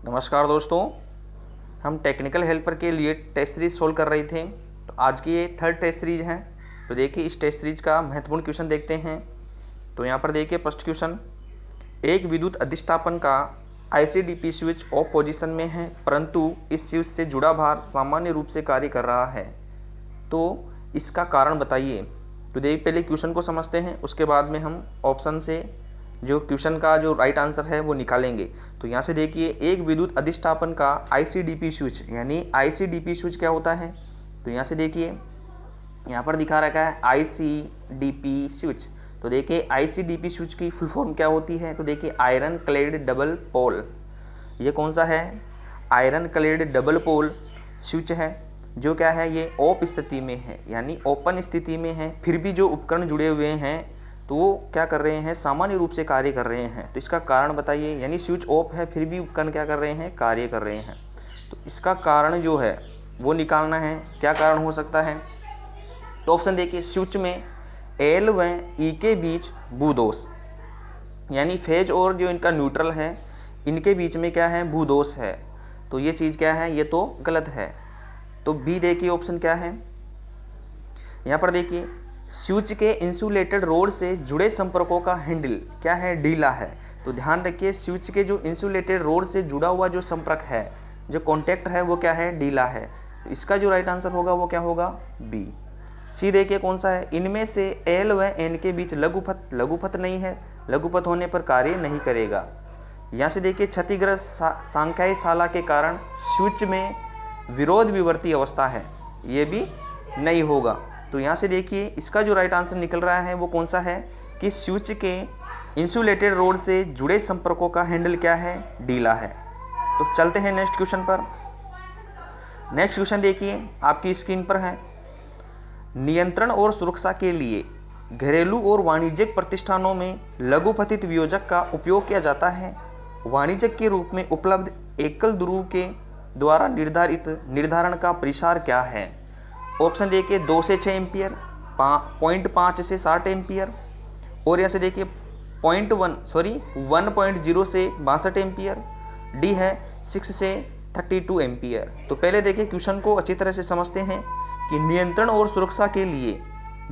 नमस्कार दोस्तों, हम टेक्निकल हेल्पर के लिए टेस्ट सीरीज सोल्व कर रहे थे। तो आज की ये थर्ड टेस्ट सीरीज है। तो देखिए इस टेस्ट सीरीज का महत्वपूर्ण क्वेश्चन देखते हैं। तो यहाँ पर देखिए फर्स्ट क्वेश्चन, एक विद्युत अधिष्ठापन का आईसीडीपी स्विच ऑफ पोजीशन में है परंतु इस स्विच से जुड़ा भार सामान्य रूप से कार्य कर रहा है, तो इसका कारण बताइए। तो देखिए पहले क्वेश्चन को समझते हैं, उसके बाद में हम ऑप्शन से जो क्वेश्चन का जो राइट आंसर है वो निकालेंगे। तो यहाँ से देखिए एक विद्युत अधिष्ठापन का आईसीडीपी स्विच, यानी आईसीडीपी स्विच क्या होता है। तो यहाँ से देखिए यहाँ पर दिखा रखा है आईसीडीपी स्विच। तो देखिए आईसीडीपी स्विच की फुल फॉर्म क्या होती है। तो देखिए आयरन क्लेड डबल पोल, ये कौन सा है, iron clad double pole switch है, जो क्या है ये ऑफ स्थिति में है, यानी ओपन स्थिति में है। फिर भी जो उपकरण जुड़े हुए हैं तो वो क्या कर रहे हैं, सामान्य रूप से कार्य कर रहे हैं। तो इसका कारण बताइए, यानी स्विच ऑफ है फिर भी उपकरण क्या कर रहे हैं, कार्य कर रहे हैं। तो इसका कारण जो है वो निकालना है, क्या कारण हो सकता है। तो ऑप्शन देखिए, स्विच में एल व ई के बीच भूदोष, यानी फेज और जो इनका न्यूट्रल है इनके बीच में क्या है, भूदोष है। तो ये चीज़ क्या है, ये तो गलत है। तो बी देखिए ऑप्शन क्या है। यहाँ पर देखिए स्विच के इंसुलेटेड रोड से जुड़े संपर्कों का हैंडल क्या है, ढीला है। तो ध्यान रखिए स्विच के जो इंसुलेटेड रोड से जुड़ा हुआ जो संपर्क है, जो कॉन्टैक्ट है वो क्या है, ढीला है। तो इसका जो राइट आंसर होगा वो क्या होगा, बी। सी देखिए कौन सा है, इनमें से एल व एन के बीच लघुपथ, लघुपथ नहीं है, लघुपथ होने पर कार्य नहीं करेगा। यहाँ से देखिए क्षतिग्रस्त सांख्यिकी शाला के कारण स्विच में विरोध विवर्ती अवस्था है, ये भी नहीं होगा। तो यहाँ से देखिए इसका जो राइट आंसर निकल रहा है वो कौन सा है, कि स्विच के इंसुलेटेड रोड से जुड़े संपर्कों का हैंडल क्या है, ढीला है। तो चलते हैं नेक्स्ट क्वेश्चन पर। नेक्स्ट क्वेश्चन देखिए आपकी स्क्रीन पर है, नियंत्रण और सुरक्षा के लिए घरेलू और वाणिज्यिक प्रतिष्ठानों में लघुपथित वियोजक का उपयोग किया जाता है। वाणिज्यिक के रूप में उपलब्ध एकल ध्रुव के द्वारा निर्धारण का परिसार क्या है। ऑप्शन देखिए 2 से 6 एम्पियर, 0.5 से 60 एम्पियर, और यहाँ से देखिए 1.0 से 62 एम्पियर, डी है 6 से 32 एम्पियर। तो पहले देखिए क्वेश्चन को अच्छी तरह से समझते हैं कि नियंत्रण और सुरक्षा के लिए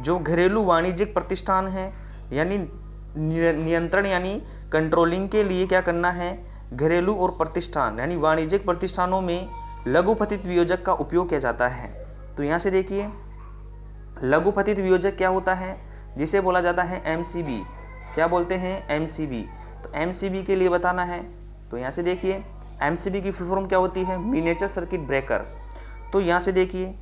जो घरेलू वाणिज्यिक प्रतिष्ठान है, यानी नियंत्रण यानी कंट्रोलिंग के लिए क्या करना है, घरेलू और प्रतिष्ठान यानी वाणिज्यिक प्रतिष्ठानों में लघुपथित वियोजक का उपयोग किया जाता है। तो यहाँ से देखिए लघुपथित वियोजक क्या होता है, जिसे बोला जाता है एमसीबी। क्या बोलते हैं, एमसीबी। तो एमसीबी के लिए बताना है। तो यहाँ से देखिए एमसीबी की फुल फॉर्म क्या होती है, मिनिएचर सर्किट ब्रेकर। तो यहाँ से देखिए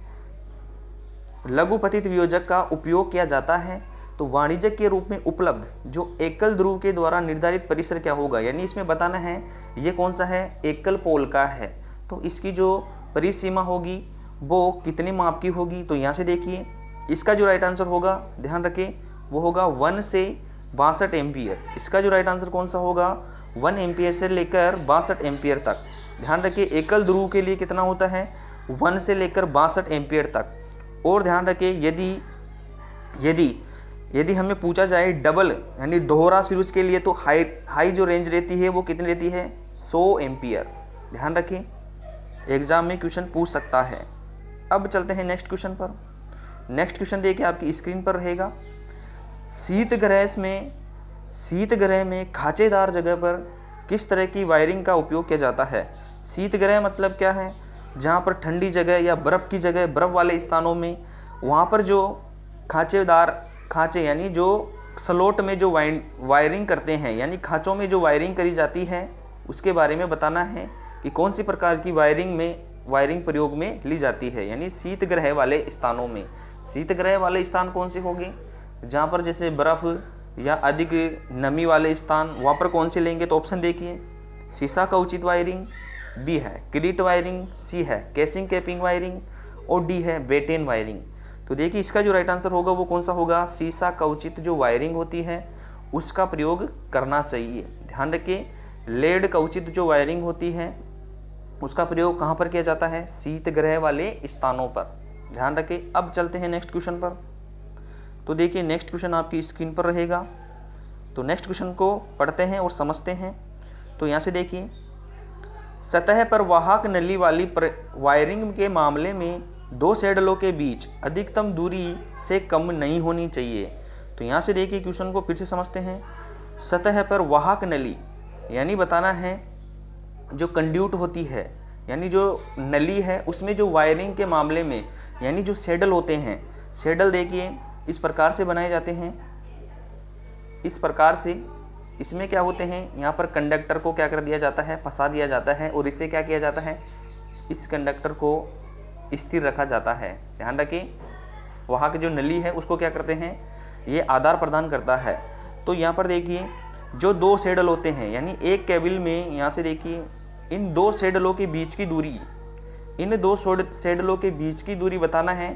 लघुपथित वियोजक का उपयोग किया जाता है तो वाणिज्यिक के रूप में उपलब्ध जो एकल ध्रुव के द्वारा निर्धारित परिसर क्या होगा, यानी इसमें बताना है ये कौन सा है, एकल पोल का है। तो इसकी जो परिसीमा होगी वो कितने माप की होगी। तो यहाँ से देखिए इसका जो राइट आंसर होगा, ध्यान रखें, वो होगा 1 से 62 एम्पियर। इसका जो राइट आंसर कौन सा होगा, 1 एम्पियर से लेकर 62 एम्पियर तक। ध्यान रखिए एकल ध्रुव के लिए कितना होता है, 1 से लेकर 62 एम्पियर तक। और ध्यान रखिए यदि हमें पूछा जाए डबल यानी दोहरा सीरीज के लिए, तो हाई जो रेंज रहती है वो कितनी रहती है, 100 एम्पियर। ध्यान रखें एग्जाम में क्वेश्चन पूछ सकता है। अब चलते हैं नेक्स्ट क्वेश्चन पर। नेक्स्ट क्वेश्चन देखिए आपकी स्क्रीन पर रहेगा, शीतगृह में खांचेदार जगह पर किस तरह की वायरिंग का उपयोग किया जाता है। शीतगृह मतलब क्या है, जहाँ पर ठंडी जगह या बर्फ़ की जगह, बर्फ़ वाले स्थानों में वहाँ पर जो खांचे यानी जो स्लॉट में जो वायरिंग करते हैं, यानी खाँचों में जो वायरिंग करी जाती है उसके बारे में बताना है कि कौन सी प्रकार की वायरिंग प्रयोग में ली जाती है। यानी शीतगृह वाले स्थानों में, शीतगृह वाले स्थान कौन से होंगे, जहाँ पर जैसे बर्फ़ या अधिक नमी वाले स्थान, वहाँ पर कौन से लेंगे। तो ऑप्शन देखिए, शीशा का उचित वायरिंग, बी है क्रीट वायरिंग, सी है केसिंग कैपिंग वायरिंग, और डी है बेटेन वायरिंग। तो देखिए इसका जो राइट आंसर होगा वो कौन सा होगा, शीशा का उचित जो वायरिंग होती है उसका प्रयोग करना चाहिए। ध्यान रखिए लेड का उचित जो वायरिंग होती है उसका प्रयोग कहाँ पर किया जाता है, शीतगृह वाले स्थानों पर। ध्यान रखें। अब चलते हैं नेक्स्ट क्वेश्चन पर। तो देखिए नेक्स्ट क्वेश्चन आपकी स्क्रीन पर रहेगा। तो नेक्स्ट क्वेश्चन को पढ़ते हैं और समझते हैं। तो यहाँ से देखिए, सतह पर वाहक नली वाली वायरिंग के मामले में दो सैडलों के बीच अधिकतम दूरी से कम नहीं होनी चाहिए। तो यहाँ से देखिए क्वेश्चन को फिर से समझते हैं। सतह पर वाहक नली यानी बताना है जो कंड्यूट होती है, यानी जो नली है उसमें जो वायरिंग के मामले में यानी जो सैडल होते हैं, सैडल देखिए इस प्रकार से बनाए जाते हैं, इस प्रकार से। इसमें क्या होते हैं, यहाँ पर कंडक्टर को क्या कर दिया जाता है, फंसा दिया जाता है और इससे क्या किया जाता है, इस कंडक्टर को स्थिर रखा जाता है। ध्यान रखें, वहाँ की जो नली है उसको क्या करते हैं, ये आधार प्रदान करता है। तो यहाँ पर देखिए जो दो सैडल होते हैं, यानी एक केबल में यहाँ से देखिए इन दो सैडलों के बीच की दूरी, इन दो सैडलों के बीच की दूरी बताना है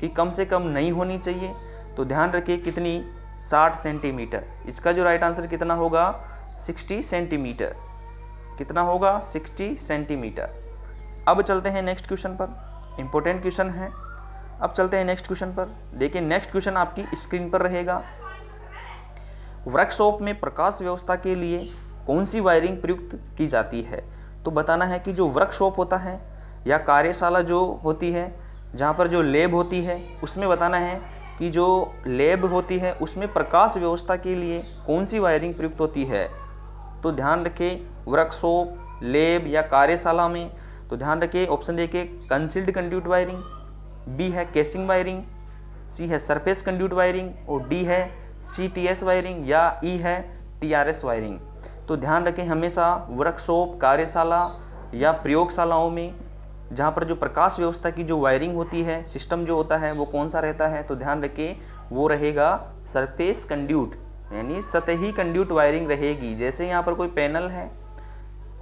कि कम से कम नहीं होनी चाहिए। तो ध्यान रखिए कितनी, 60 सेंटीमीटर। इसका जो राइट आंसर कितना होगा, 60 सेंटीमीटर। कितना होगा, 60 सेंटीमीटर। अब चलते हैं नेक्स्ट क्वेश्चन पर, इंपॉर्टेंट क्वेश्चन है। अब चलते हैं नेक्स्ट क्वेश्चन पर। देखिए नेक्स्ट क्वेश्चन आपकी स्क्रीन पर रहेगा। वर्कशॉप में प्रकाश व्यवस्था के लिए कौन सी वायरिंग प्रयुक्त की जाती है। तो बताना है कि जो वर्कशॉप होता है या कार्यशाला जो होती है, जहाँ पर जो लैब होती है, उसमें बताना है कि जो लैब होती है उसमें प्रकाश व्यवस्था के लिए कौन सी वायरिंग प्रयुक्त होती है। तो ध्यान रखें, वर्कशॉप, लैब या कार्यशाला में, तो ध्यान रखें ऑप्शन देखिए कंसील्ड कंड्यूट वायरिंग, बी है केसिंग वायरिंग, सी है सरफेस कंड्यूट वायरिंग और डी है CTS वायरिंग या ई है TRS वायरिंग। तो ध्यान रखें हमेशा वर्कशॉप, कार्यशाला या प्रयोगशालाओं में जहाँ पर जो प्रकाश व्यवस्था की जो वायरिंग होती है, सिस्टम जो होता है वो कौन सा रहता है। तो ध्यान रखें वो रहेगा सरफेस कंड्यूट, यानी सतही कंड्यूट वायरिंग रहेगी। जैसे यहाँ पर कोई पैनल है,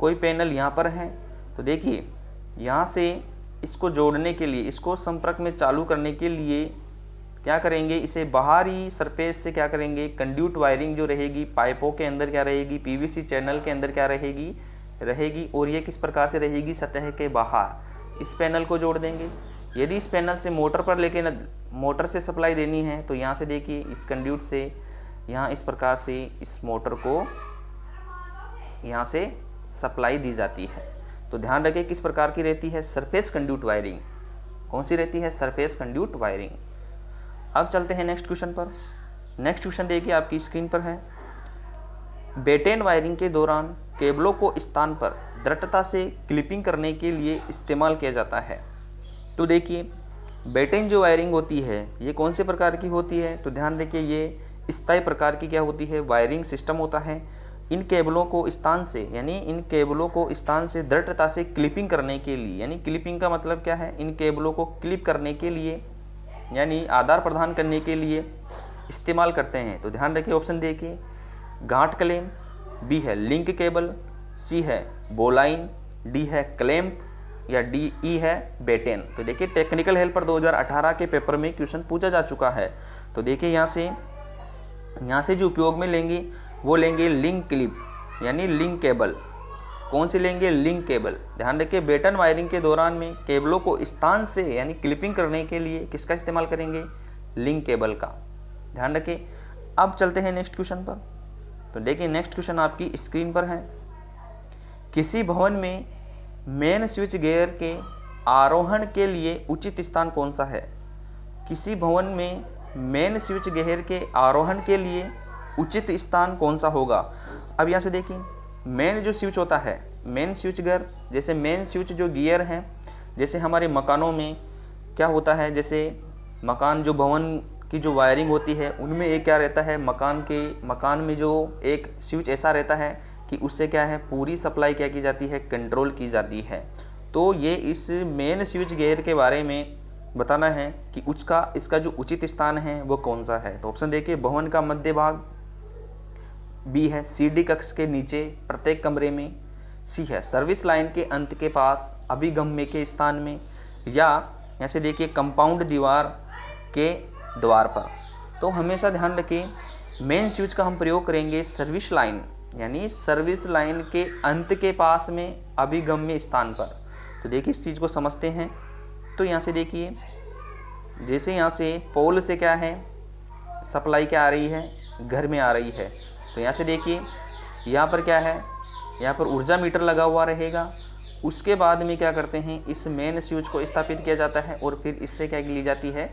कोई पैनल यहाँ पर है, तो देखिए यहाँ से इसको जोड़ने के लिए, इसको संपर्क में चालू करने के लिए क्या करेंगे, इसे बाहरी सरफेस से क्या करेंगे, कंड्यूट वायरिंग जो रहेगी पाइपों के अंदर क्या रहेगी, PVC चैनल के अंदर क्या रहेगी और ये किस प्रकार से रहेगी, सतह के बाहर। इस पैनल को जोड़ देंगे। यदि इस पैनल से मोटर पर लेके मोटर से सप्लाई देनी है तो यहाँ से देखिए इस कंड्यूट से यहाँ इस प्रकार से इस मोटर को यहाँ से सप्लाई दी जाती है। तो ध्यान रखें किस प्रकार की रहती है, सरफेस कंड्यूट वायरिंग। कौन सी रहती है, सरफेस कंड्यूट वायरिंग। अब चलते हैं नेक्स्ट क्वेश्चन पर। नेक्स्ट क्वेश्चन देखिए आपकी स्क्रीन पर है। बेटेन वायरिंग के दौरान केबलों को स्थान पर दृढ़ता से क्लिपिंग करने के लिए इस्तेमाल किया जाता है। तो देखिए बेटेन जो वायरिंग होती है ये कौन से प्रकार की होती है। तो ध्यान रखिए ये स्थायी प्रकार की क्या होती है, वायरिंग सिस्टम होता है। इन केबलों को स्थान से, यानी इन केबलों को स्थान से दृढ़ता से क्लिपिंग करने के लिए, यानी क्लिपिंग का मतलब क्या है, इन केबलों को क्लिप करने के लिए यानी आधार प्रदान करने के लिए इस्तेमाल करते हैं। तो ध्यान रखिए ऑप्शन देखिए गांठ क्लेम, बी है लिंक केबल, सी है बोलाइन, डी है क्लैंप या डी ई है बेटेन। तो देखिए टेक्निकल हेल्पर 2018 के पेपर में क्वेश्चन पूछा जा चुका है। तो देखिए यहाँ से जो उपयोग में लेंगे वो लेंगे लिंक क्लिप यानी लिंक केबल। कौन सी लेंगे, लिंक केबल। ध्यान रखिए बेटन वायरिंग के दौरान में केबलों को स्थान से यानी क्लिपिंग करने के लिए किसका इस्तेमाल करेंगे, लिंक केबल का। ध्यान रखिए। अब चलते हैं नेक्स्ट क्वेश्चन पर। तो देखिए नेक्स्ट क्वेश्चन आपकी स्क्रीन पर है। किसी भवन में मेन स्विच गियर के आरोहण के लिए उचित स्थान कौन सा है। किसी भवन में मेन स्विच गियर के आरोहण के लिए उचित स्थान कौन सा होगा। अब यहाँ से देखिए मेन जो स्विच होता है, मेन स्विच गियर, जैसे मेन स्विच जो गियर हैं, जैसे हमारे मकानों में क्या होता है, जैसे मकान जो भवन की जो वायरिंग होती है उनमें एक क्या रहता है, मकान में जो एक स्विच ऐसा रहता है कि उससे क्या है पूरी सप्लाई क्या की जाती है, कंट्रोल की जाती है। तो ये इस मेन स्विच गियर के बारे में बताना है कि इसका जो उचित स्थान है वो कौन सा है। तो ऑप्शन देखिए भवन का मध्य भाग, बी है CD कक्ष के नीचे प्रत्येक कमरे में, सी है सर्विस लाइन के अंत के पास अभिगम्य के स्थान में, या यहाँ से देखिए कंपाउंड दीवार के द्वार पर। तो हमेशा ध्यान रखिए मेन स्विच का हम प्रयोग करेंगे सर्विस लाइन यानी सर्विस लाइन के अंत के पास में अभिगम्य स्थान पर। तो देखिए इस चीज़ को समझते हैं। तो यहाँ से देखिए जैसे यहाँ से पोल से क्या है सप्लाई क्या आ रही है, घर में आ रही है। तो यहाँ से देखिए यहाँ पर क्या है, यहाँ पर ऊर्जा मीटर लगा हुआ रहेगा उसके बाद में क्या करते हैं, इस मेन स्विच को स्थापित किया जाता है और फिर इससे क्या ली जाती है,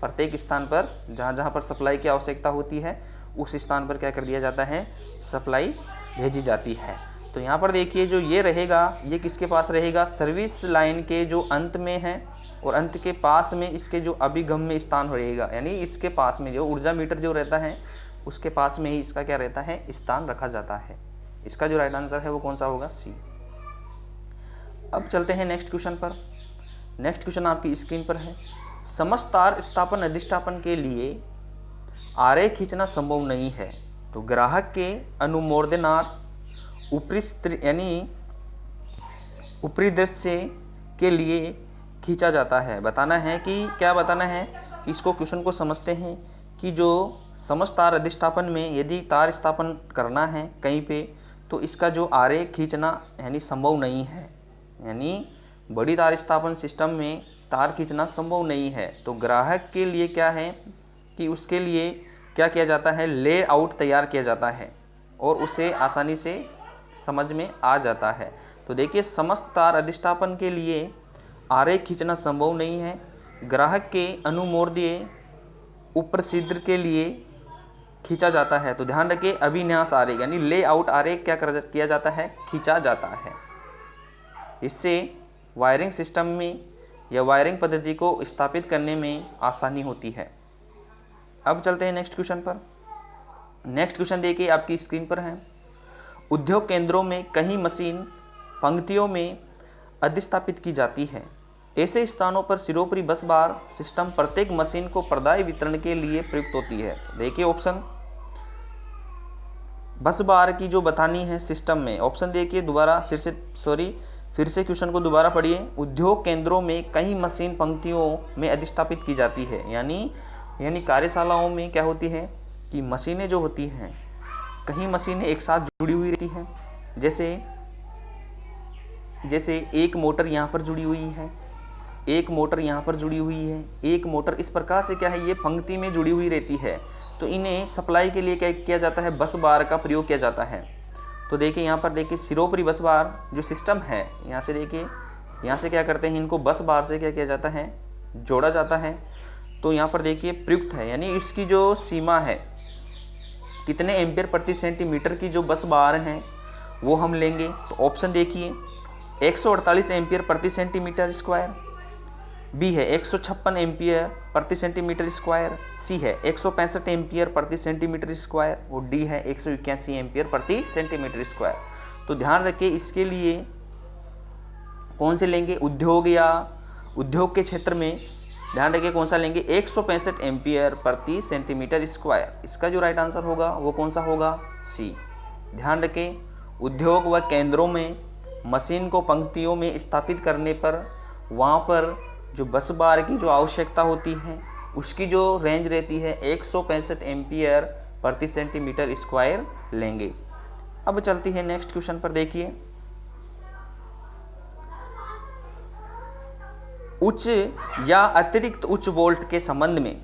प्रत्येक स्थान पर जहाँ जहाँ पर सप्लाई की आवश्यकता होती है उस स्थान पर क्या कर दिया जाता है, सप्लाई भेजी जाती है। तो यहाँ पर देखिए जो ये रहेगा ये किसके पास रहेगा, सर्विस लाइन के जो अंत में है और अंत के पास में इसके जो अभिगम्य स्थान रहेगा, यानी इसके पास में जो ऊर्जा मीटर जो रहता है उसके पास में ही इसका क्या रहता है, स्थान रखा जाता है। इसका जो राइट आंसर है वो कौन सा होगा, सी। अब चलते हैं नेक्स्ट क्वेश्चन पर। नेक्स्ट क्वेश्चन आपकी स्क्रीन पर है, समस्त तार स्थापन अधिष्ठापन के लिए आरेख खींचना संभव नहीं है, तो ग्राहक के अनुमोदनार्थ ऊपरी दृश्य के लिए खींचा जाता है। बताना है कि क्या बताना है, इसको क्वेश्चन को समझते हैं कि जो समस्त तार अधिष्ठापन में यदि तार स्थापन करना है कहीं पे, तो इसका जो आरेख खींचना यानी संभव नहीं है, यानी बड़ी तार स्थापन सिस्टम में तार खींचना संभव नहीं है। तो ग्राहक के लिए क्या है कि उसके लिए क्या किया जाता है, लेआउट तैयार किया जाता है और उसे आसानी से समझ में आ जाता है। तो देखिए समस्त तार अधिष्ठापन के लिए आरेख खींचना संभव नहीं है, ग्राहक के अनुमोदनीय उपरिदृश्य के लिए खींचा जाता है। तो ध्यान रखिए अभिन्यास आरेख यानी लेआउट आरेख क्या किया जाता है, खींचा जाता है। इससे वायरिंग सिस्टम में या वायरिंग पद्धति को स्थापित करने में आसानी होती है। अब चलते हैं नेक्स्ट क्वेश्चन पर। नेक्स्ट क्वेश्चन देखिए आपकी स्क्रीन पर है, उद्योग केंद्रों में कई मशीन पंक्तियों में अधिस्थापित की जाती है। ऐसे स्थानों पर सिरोपरी बस बार सिस्टम प्रत्येक मशीन को प्रदाय वितरण के लिए प्रयुक्त होती है। देखिए ऑप्शन बस बार की जो बतानी है सिस्टम में, ऑप्शन देखिए दोबारा फिर से क्वेश्चन को दोबारा पढ़िए। उद्योग केंद्रों में कई मशीन पंक्तियों में अधिस्थापित की जाती है, यानी कार्यशालाओं में क्या होती है कि मशीनें जो होती हैं, कई मशीनें एक साथ जुड़ी हुई रहती हैं। जैसे एक मोटर यहाँ पर जुड़ी हुई है, एक मोटर यहाँ पर जुड़ी हुई है, एक मोटर, इस प्रकार से क्या है ये पंक्ति में जुड़ी हुई रहती है। तो इन्हें सप्लाई के लिए क्या किया जाता है, बस बार का प्रयोग किया जाता है। तो देखिए यहाँ पर देखिए सिरोपरी बस बार जो सिस्टम है, यहाँ से देखिए यहाँ से क्या करते हैं, इनको बस बार से क्या किया जाता है, जोड़ा जाता है। तो यहाँ पर देखिए प्रयुक्त है, यानी इसकी जो सीमा है कितने एम्पियर प्रति सेंटीमीटर की जो बस बार हैं वो हम लेंगे। तो ऑप्शन देखिए 148 एम्पियर प्रति सेंटीमीटर स्क्वायर, बी है 156 एम्पियर प्रति सेंटीमीटर स्क्वायर, सी है 165 एम्पियर प्रति सेंटीमीटर स्क्वायर और डी है 181 एम्पियर प्रति सेंटीमीटर स्क्वायर। तो ध्यान रखिए इसके लिए कौन से लेंगे, उद्योग के क्षेत्र में ध्यान रखिए कौन सा लेंगे, 165 एम्पियर प्रति सेंटीमीटर स्क्वायर। इसका जो राइट आंसर होगा वो कौन सा होगा, सी। ध्यान रखें उद्योग व केंद्रों में मशीन को पंक्तियों में स्थापित करने पर वहाँ पर जो बस बार की जो आवश्यकता होती है उसकी जो रेंज रहती है 165 एम्पियर प्रति सेंटीमीटर स्क्वायर लेंगे। अब चलती है नेक्स्ट क्वेश्चन पर। देखिए उच्च या अतिरिक्त उच्च वोल्ट के संबंध में,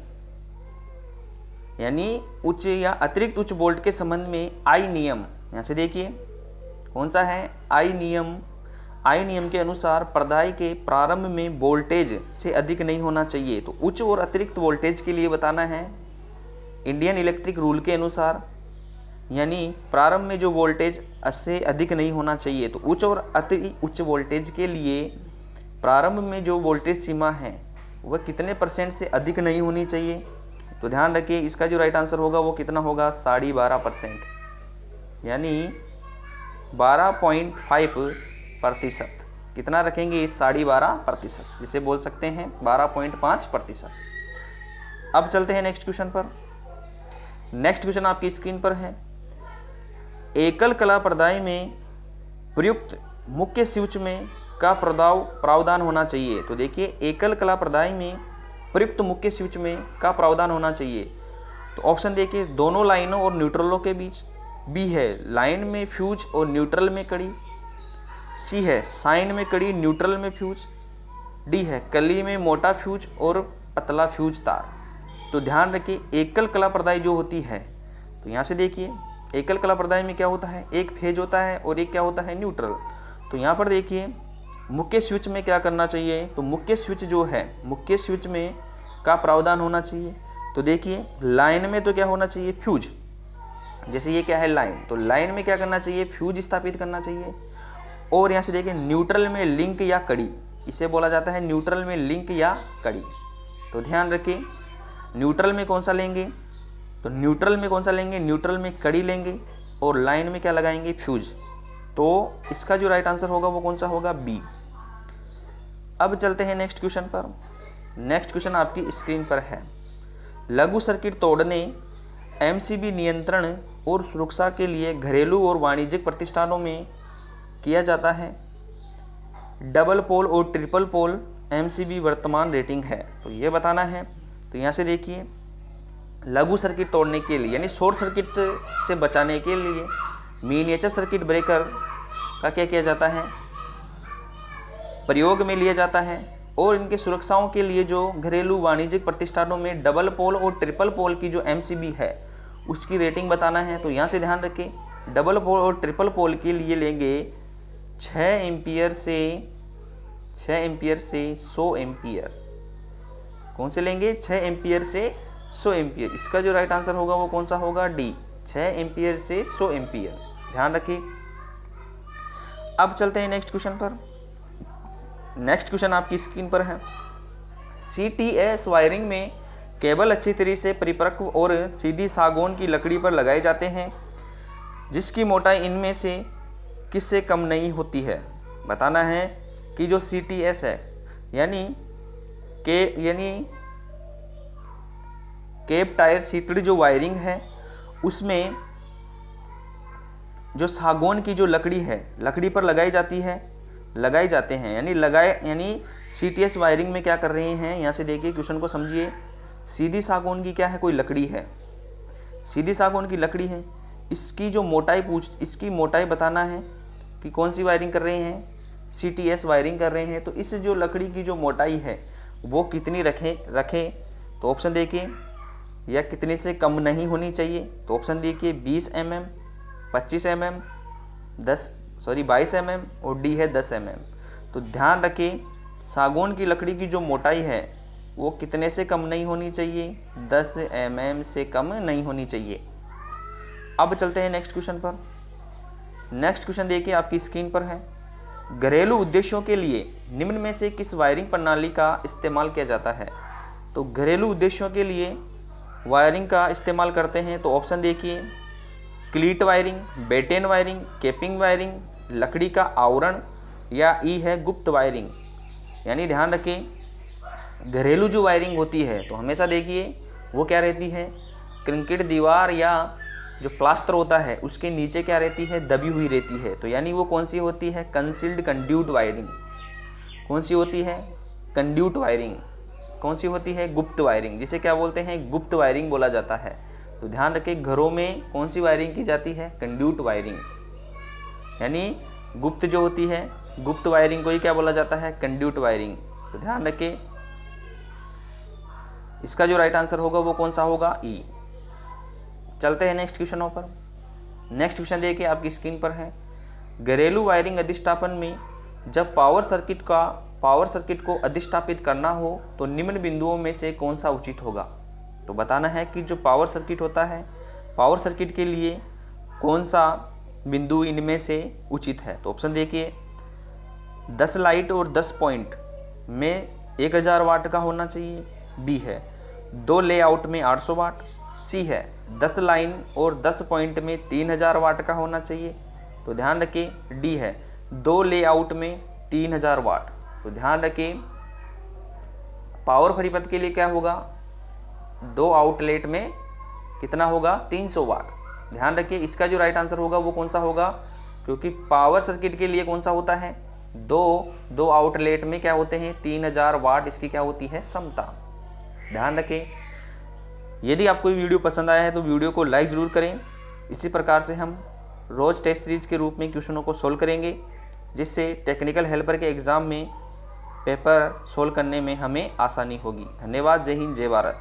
यानी उच्च या अतिरिक्त उच्च वोल्ट के संबंध में आई नियम, यहाँ से देखिए कौन सा है, आई नियम के अनुसार प्रदाय के प्रारंभ में वोल्टेज से अधिक नहीं होना चाहिए। तो उच्च और अतिरिक्त वोल्टेज के लिए बताना है इंडियन इलेक्ट्रिक रूल के अनुसार, यानी प्रारंभ में जो वोल्टेज से अधिक नहीं होना चाहिए। तो उच्च और अति उच्च वोल्टेज के लिए प्रारंभ में जो वोल्टेज सीमा है वह कितने परसेंट से अधिक नहीं होनी चाहिए। तो ध्यान रखिए इसका जो राइट आंसर होगा वो कितना होगा, 12.5%, यानी 12.5%। कितना रखेंगे, 12.5%, जिसे बोल सकते हैं 12.5%। अब चलते हैं नेक्स्ट क्वेश्चन पर। नेक्स्ट क्वेश्चन आपकी स्क्रीन पर है, एकल कला प्रदाय में प्रयुक्त मुख्य स्विच में का प्रावधान होना चाहिए। तो देखिए एकल कला प्रदाय में प्रयुक्त मुख्य स्विच में का प्रावधान होना चाहिए। तो ऑप्शन देखिए दोनों लाइनों और न्यूट्रलों के बीच, बी है लाइन में फ्यूज और न्यूट्रल में कड़ी, सी है साइन में कड़ी न्यूट्रल में फ्यूज, डी है कली में मोटा फ्यूज और पतला फ्यूज तार। तो ध्यान रखिए एकल कला प्रदाय जो होती है, तो यहाँ से देखिए एकल कला प्रदाय में क्या होता है, एक फेज होता है और एक क्या होता है, न्यूट्रल। तो यहाँ पर देखिए मुख्य स्विच में क्या करना चाहिए, तो मुख्य स्विच जो है, मुख्य स्विच में का प्रावधान होना चाहिए। तो देखिए लाइन में तो क्या होना चाहिए, फ्यूज। जैसे ये क्या है लाइन, तो लाइन में क्या करना चाहिए, फ्यूज स्थापित करना चाहिए। और यहाँ से देखिए न्यूट्रल में लिंक या कड़ी, इसे बोला जाता है न्यूट्रल में लिंक या कड़ी। तो ध्यान रखिए न्यूट्रल में कौन सा लेंगे, तो न्यूट्रल में कौन सा लेंगे, न्यूट्रल में कड़ी लेंगे और लाइन में क्या लगाएंगे, फ्यूज। तो इसका जो राइट आंसर होगा वो कौन सा होगा, बी। अब चलते हैं नेक्स्ट क्वेश्चन पर। नेक्स्ट क्वेश्चन आपकी स्क्रीन पर है। लघु सर्किट तोड़ने एमसीबी नियंत्रण और सुरक्षा के लिए घरेलू और वाणिज्यिक प्रतिष्ठानों में किया जाता है। डबल पोल और ट्रिपल पोल एमसीबी वर्तमान रेटिंग है, तो ये बताना है। तो यहाँ से देखिए लघु सर्किट तोड़ने के लिए यानी शॉर्ट सर्किट से बचाने के लिए मिनिएचर सर्किट ब्रेकर का क्या किया जाता है, प्रयोग में लिया जाता है। और इनके सुरक्षाओं के लिए जो घरेलू वाणिज्यिक प्रतिष्ठानों में डबल पोल और ट्रिपल पोल की जो एमसीबी है उसकी रेटिंग बताना है। तो यहाँ से ध्यान रखें डबल पोल और ट्रिपल पोल के लिए लेंगे 6 एम्पियर से 100 एम्पियर। कौन से लेंगे, 6 एम्पियर से 100 एम्पियर। इसका जो राइट आंसर होगा वो कौन सा होगा, डी, 6 एम्पियर से 100 एम्पियर। ध्यान रखिए। अब चलते हैं नेक्स्ट क्वेश्चन पर। नेक्स्ट क्वेश्चन आपकी स्क्रीन पर है। CTS वायरिंग में केबल अच्छी तरह से परिपक्व और सीधी सागौन की लकड़ी पर लगाए जाते हैं, जिसकी मोटाई इनमें से किससे कम नहीं होती है। बताना है कि जो CTS है यानी केप टायर शीतड़ी जो वायरिंग है उसमें जो सागौन की जो लकड़ी है, लकड़ी पर लगाई जाते हैं यानी CTS वायरिंग में क्या कर रहे हैं, यहाँ से देखिए क्वेश्चन को समझिए। सीधी सागौन की क्या है, कोई लकड़ी है, सीधी सागौन की लकड़ी है। इसकी मोटाई बताना है कि कौन सी वायरिंग कर रहे हैं, CTS वायरिंग कर रहे हैं। तो इस जो लकड़ी की जो मोटाई है वो कितनी रखें। तो ऑप्शन देखिए, या कितने से कम नहीं होनी चाहिए। तो ऑप्शन देखिए 20 mm, 25 mm, 22 mm और डी है 10 mm। तो ध्यान रखें सागौन की लकड़ी की जो मोटाई है वो कितने से कम नहीं होनी चाहिए, 10 mm से कम नहीं होनी चाहिए। अब चलते हैं नेक्स्ट क्वेश्चन पर। नेक्स्ट क्वेश्चन देखिए आपकी स्क्रीन पर है। घरेलू उद्देश्यों के लिए निम्न में से किस वायरिंग प्रणाली का इस्तेमाल किया जाता है। तो घरेलू उद्देश्यों के लिए वायरिंग का इस्तेमाल करते हैं। तो ऑप्शन देखिए cleat wiring, batten wiring, capping wiring, लकड़ी का आवरण या ई है गुप्त वायरिंग। यानी ध्यान रखें घरेलू जो वायरिंग होती है तो हमेशा देखिए वो क्या रहती है, कंक्रीट दीवार या जो प्लास्टर होता है उसके नीचे क्या रहती है, दबी हुई रहती है। तो यानी वो कौन सी होती है, कंसील्ड कंड्यूट वायरिंग। कौन सी होती है, कंड्यूट वायरिंग। कौन सी होती है, गुप्त वायरिंग, जिसे क्या बोलते हैं, गुप्त वायरिंग बोला जाता है। तो ध्यान रखें घरों में कौन सी वायरिंग की जाती है, कंड्यूट वायरिंग। यानी गुप्त जो होती है, गुप्त वायरिंग को ही क्या बोला जाता है, कंड्यूट वायरिंग। तो ध्यान रखें इसका जो राइट आंसर होगा वो कौन सा होगा, ई। चलते हैं नेक्स्ट क्वेश्चनों पर। नेक्स्ट क्वेश्चन देखिए आपकी स्क्रीन पर है। घरेलू वायरिंग अधिष्ठापन में जब पावर सर्किट को अधिष्ठापित करना हो तो निम्न बिंदुओं में से कौन सा उचित होगा। तो बताना है कि जो पावर सर्किट होता है, पावर सर्किट के लिए कौन सा बिंदु इनमें से उचित है। तो ऑप्शन देखिए 10 लाइट और 10 पॉइंट में 1000 वाट का होना चाहिए, बी है 2 लेआउट में 800 वाट, सी है 10 लाइन और 10 पॉइंट में 3000 वाट का होना चाहिए। तो ध्यान रखें डी है 2 लेआउट में 3000 वाट। तो ध्यान रखें पावर परिपथ के लिए क्या होगा, 2 आउटलेट में कितना होगा, 300 वाट। ध्यान रखिए इसका जो राइट आंसर होगा वो कौन सा होगा, क्योंकि पावर सर्किट के लिए कौन सा होता है, दो आउटलेट में क्या होते हैं, 3000 वाट इसकी क्या होती है, क्षमता। ध्यान रखें। यदि आपको ये वीडियो पसंद आया है तो वीडियो को लाइक ज़रूर करें। इसी प्रकार से हम रोज़ टेस्ट सीरीज के रूप में क्वेश्चनों को सोल्व करेंगे, जिससे टेक्निकल हेल्पर के एग्ज़ाम में पेपर सोल्व करने में हमें आसानी होगी। धन्यवाद। जय हिंद, जय भारत।